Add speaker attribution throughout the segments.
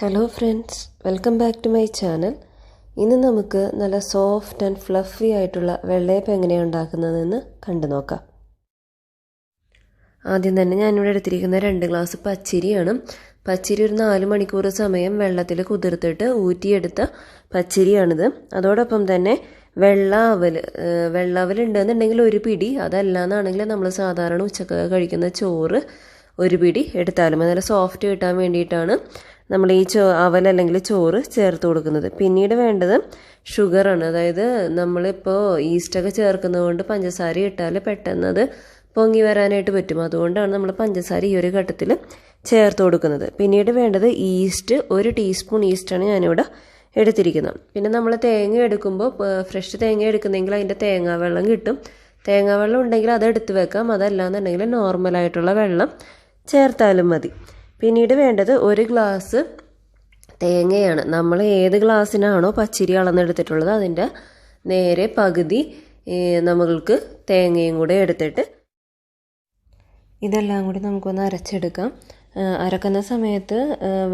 Speaker 1: Hello friends, welcome back to my channel. ഇന്ന് നമുക്ക് നല്ല സോഫ്റ്റ് ആൻഡ് ഫ്ലഫി ആയിട്ടുള്ള വെള്ളയപ്പം എങ്ങനെയാണ് ഉണ്ടാക്കുന്നതെന്ന് കണ്ടു നോക്കാം. ആദ്യം തന്നെ ഞാനിവിടെ എടുത്തിരിക്കുന്ന 2 ഗ്ലാസ് പച്ചരിയാണ്. പച്ചരി ഒരു 4 മണിക്കൂർ സമയം വെള്ളത്തിൽ കുതിർത്തിട്ട് ഊറ്റിയെടുത്ത പച്ചരിയാണിത്. അതോടൊപ്പം തന്നെ വെള്ളാവൽ ഉണ്ടെന്നുണ്ടെങ്കിൽ ഒരു പിടി, അതല്ലാന്നാണെങ്കിൽ നമ്മൾ സാധാരണ ഉച്ചക്ക് കഴിക്കുന്ന ചോറ് ഒരു പിടി എടുത്താലും നല്ല സോഫ്റ്റ് കിട്ടാൻ വേണ്ടിയിട്ടാണ് നമ്മൾ ഈ അവൽ അല്ലെങ്കിൽ ചോറ് ചേർത്ത് കൊടുക്കുന്നത്. പിന്നീട് വേണ്ടത് ഷുഗറാണ്. അതായത് നമ്മളിപ്പോൾ ഈസ്റ്റൊക്കെ ചേർക്കുന്നത് കൊണ്ട് പഞ്ചസാര ഇട്ടാൽ പെട്ടെന്ന് അത് പൊങ്ങി വരാനായിട്ട് പറ്റും. അതുകൊണ്ടാണ് നമ്മൾ പഞ്ചസാര ഈ ഒരു ഘട്ടത്തിൽ ചേർത്ത് കൊടുക്കുന്നത്. പിന്നീട് വേണ്ടത് ഈസ്റ്റ്, 1 ടീസ്പൂൺ ഈസ്റ്റാണ് ഞാനിവിടെ എടുത്തിരിക്കുന്നത്. പിന്നെ നമ്മൾ തേങ്ങ എടുക്കുമ്പോൾ ഫ്രഷ് തേങ്ങ എടുക്കുന്നെങ്കിൽ അതിൻ്റെ തേങ്ങാവെള്ളം കിട്ടും. തേങ്ങാവെള്ളം ഉണ്ടെങ്കിൽ അത് എടുത്ത് വെക്കാം, അതല്ലാന്നുണ്ടെങ്കിൽ നോർമലായിട്ടുള്ള വെള്ളം ചേർത്താലും മതി. പിന്നീട് വേണ്ടത് 1 ഗ്ലാസ് തേങ്ങയാണ്. നമ്മൾ ഏത് ഗ്ലാസ്സിനാണോ പച്ചരി അളന്നെടുത്തിട്ടുള്ളത് അതിൻ്റെ നേരെ പകുതി നമ്മൾക്ക് തേങ്ങയും കൂടെ എടുത്തിട്ട് ഇതെല്ലാം കൂടി നമുക്കൊന്ന് അരച്ചെടുക്കാം. അരക്കുന്ന സമയത്ത്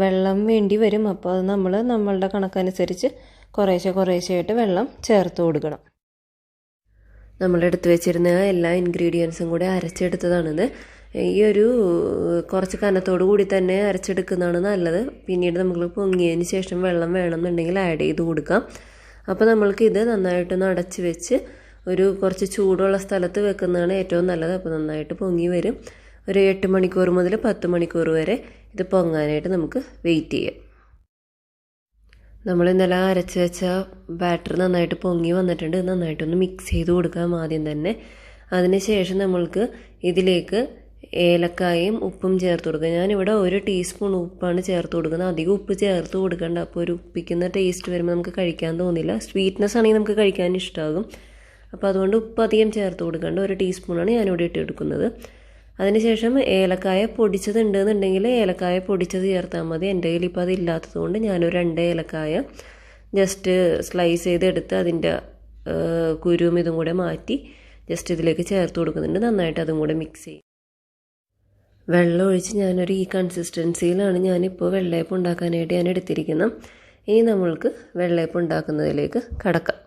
Speaker 1: വെള്ളം വേണ്ടി വരും. അപ്പോൾ അത് നമ്മളുടെ കണക്കനുസരിച്ച് കുറേശ്ശെയായിട്ട് വെള്ളം ചേർത്ത് കൊടുക്കണം. നമ്മളെടുത്ത് വെച്ചിരുന്ന എല്ലാ ഇൻഗ്രീഡിയൻസും കൂടെ അരച്ചെടുത്തതാണിത്. ഈ ഒരു കുറച്ച് കനത്തോടു കൂടി തന്നെ അരച്ചെടുക്കുന്നതാണ് നല്ലത്. പിന്നീട് നമ്മൾ പൊങ്ങിയതിന് ശേഷം വെള്ളം വേണമെന്നുണ്ടെങ്കിൽ ആഡ് ചെയ്ത് കൊടുക്കാം. അപ്പോൾ നമ്മൾക്ക് ഇത് നന്നായിട്ടൊന്ന് അടച്ച് വെച്ച് കുറച്ച് ചൂടുള്ള സ്ഥലത്ത് വെക്കുന്നതാണ് ഏറ്റവും നല്ലത്. അപ്പോൾ നന്നായിട്ട് പൊങ്ങി വരും. ഒരു 8 മണിക്കൂർ മുതൽ 10 മണിക്കൂർ വരെ ഇത് പൊങ്ങാനായിട്ട് നമുക്ക് വെയിറ്റ് ചെയ്യാം. നമ്മൾ ഇന്നലെ അരച്ച് വെച്ച ബാറ്റർ നന്നായിട്ട് പൊങ്ങി വന്നിട്ടുണ്ട്. നന്നായിട്ടൊന്ന് മിക്സ് ചെയ്ത് കൊടുക്കാം ആദ്യം തന്നെ. അതിനുശേഷം നമ്മൾക്ക് ഇതിലേക്ക് ഏലക്കായും ഉപ്പും ചേർത്ത് കൊടുക്കുക. ഞാനിവിടെ 1 ടീസ്പൂൺ ഉപ്പാണ് ചേർത്ത് കൊടുക്കുന്നത്. അധികം ഉപ്പ് ചേർത്ത് കൊടുക്കേണ്ട. അപ്പോൾ ഒരു ഉപ്പിക്കുന്ന ടേസ്റ്റ് വരുമ്പോൾ നമുക്ക് കഴിക്കാൻ തോന്നില്ല. സ്വീറ്റ്നെസ് ആണെങ്കിൽ നമുക്ക് കഴിക്കാൻ ഇഷ്ടമാകും. അപ്പോൾ അതുകൊണ്ട് ഉപ്പ് അധികം ചേർത്ത് കൊടുക്കേണ്ട. 1 ടീസ്പൂണാണ് ഞാനിവിടെ ഇട്ടെടുക്കുന്നത്. അതിനുശേഷം ഏലക്കായ പൊടിച്ചത് ഉണ്ടെന്നുണ്ടെങ്കിൽ ഏലക്കായ പൊടിച്ചത് ചേർത്താൽ മതി. എൻ്റെ കയ്യിൽ ഇപ്പോൾ അതില്ലാത്തത് കൊണ്ട് ഞാനൊരു 2 ഏലക്കായ ജസ്റ്റ് സ്ലൈസ് ചെയ്തെടുത്ത് അതിൻ്റെ കുരുവും ഇതും കൂടെ മാറ്റി ജസ്റ്റ് ഇതിലേക്ക് ചേർത്ത് കൊടുക്കുന്നുണ്ട്. നന്നായിട്ട് അതും കൂടെ മിക്സ് ചെയ്യും. വെള്ളം ഒഴിച്ച് ഞാനൊരു ഈ കൺസിസ്റ്റൻസിയിലാണ് ഞാനിപ്പോൾ വെള്ളയപ്പം ഉണ്ടാക്കാനായിട്ട് ഞാൻ എടുത്തിരിക്കുന്നത്. ഇനി നമ്മൾക്ക് വെള്ളയപ്പം ഉണ്ടാക്കുന്നതിലേക്ക് കടക്കാം.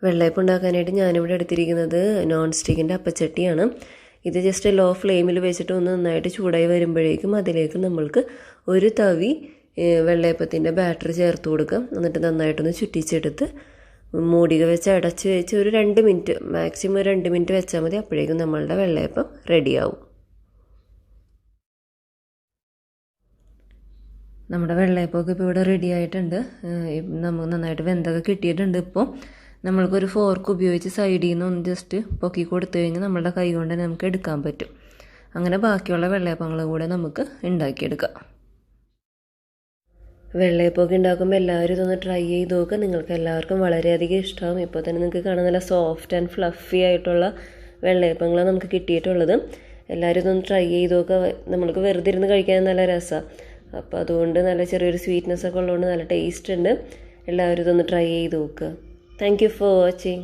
Speaker 1: വെള്ളയപ്പം ഉണ്ടാക്കാനായിട്ട് ഞാനിവിടെ എടുത്തിരിക്കുന്നത് നോൺ സ്റ്റിക്കിൻ്റെ അപ്പച്ചട്ടിയാണ്. ഇത് ജസ്റ്റ് ലോ ഫ്ലെയിമിൽ വെച്ചിട്ട് ഒന്ന് നന്നായിട്ട് ചൂടായി വരുമ്പോഴേക്കും അതിലേക്ക് നമ്മൾക്ക് 1 തവി വെള്ളയപ്പത്തിൻ്റെ ബാറ്റർ ചേർത്ത് കൊടുക്കാം. എന്നിട്ട് നന്നായിട്ടൊന്ന് ചുറ്റിച്ചെടുത്ത് മൂടിക വെച്ച് അടച്ച് വെച്ച് ഒരു 2 മിനിറ്റ്, മാക്സിമം 2 മിനിറ്റ് വെച്ചാൽ മതി. അപ്പോഴേക്കും നമ്മളുടെ വെള്ളയപ്പം റെഡിയാവും. നമ്മുടെ വെള്ളയപ്പമൊക്കെ ഇപ്പോൾ ഇവിടെ റെഡി ആയിട്ടുണ്ട്. നമുക്ക് നന്നായിട്ട് വെന്തൊക്കെ കിട്ടിയിട്ടുണ്ട്. ഇപ്പോൾ നമ്മൾക്കൊരു ഫോർക്ക് ഉപയോഗിച്ച് സൈഡിൽ നിന്ന് ഒന്ന് ജസ്റ്റ് പൊക്കി കൊടുത്തു കഴിഞ്ഞാൽ നമ്മളുടെ കൈ കൊണ്ട് തന്നെ നമുക്ക് എടുക്കാൻ പറ്റും. അങ്ങനെ ബാക്കിയുള്ള വെള്ളയപ്പങ്ങളും കൂടെ നമുക്ക് ഉണ്ടാക്കിയെടുക്കാം. വെള്ളയപ്പമൊക്കെ ഉണ്ടാക്കുമ്പോൾ എല്ലാവരും ഇതൊന്ന് ട്രൈ ചെയ്ത് നോക്കുക. നിങ്ങൾക്ക് എല്ലാവർക്കും വളരെയധികം ഇഷ്ടമാകും. ഇപ്പോൾ തന്നെ നിങ്ങൾക്ക് കാണാൻ നല്ല സോഫ്റ്റ് ആൻഡ് ഫ്ലഫി ആയിട്ടുള്ള വെള്ളയപ്പങ്ങളാണ് നമുക്ക് കിട്ടിയിട്ടുള്ളത്. എല്ലാവരും ഇതൊന്ന് ട്രൈ ചെയ്ത് നോക്കുക. നമ്മൾക്ക് വെറുതെ ഇരുന്ന് കഴിക്കാൻ നല്ല രസമാണ്. അപ്പോൾ അതുകൊണ്ട് നല്ല ചെറിയൊരു സ്വീറ്റ്നെസ് ഒക്കെ ഉള്ളതുകൊണ്ട് നല്ല ടേസ്റ്റ് ഉണ്ട്. എല്ലാവരും ഇതൊന്ന് ട്രൈ ചെയ്ത് നോക്കുക. Thank you for watching.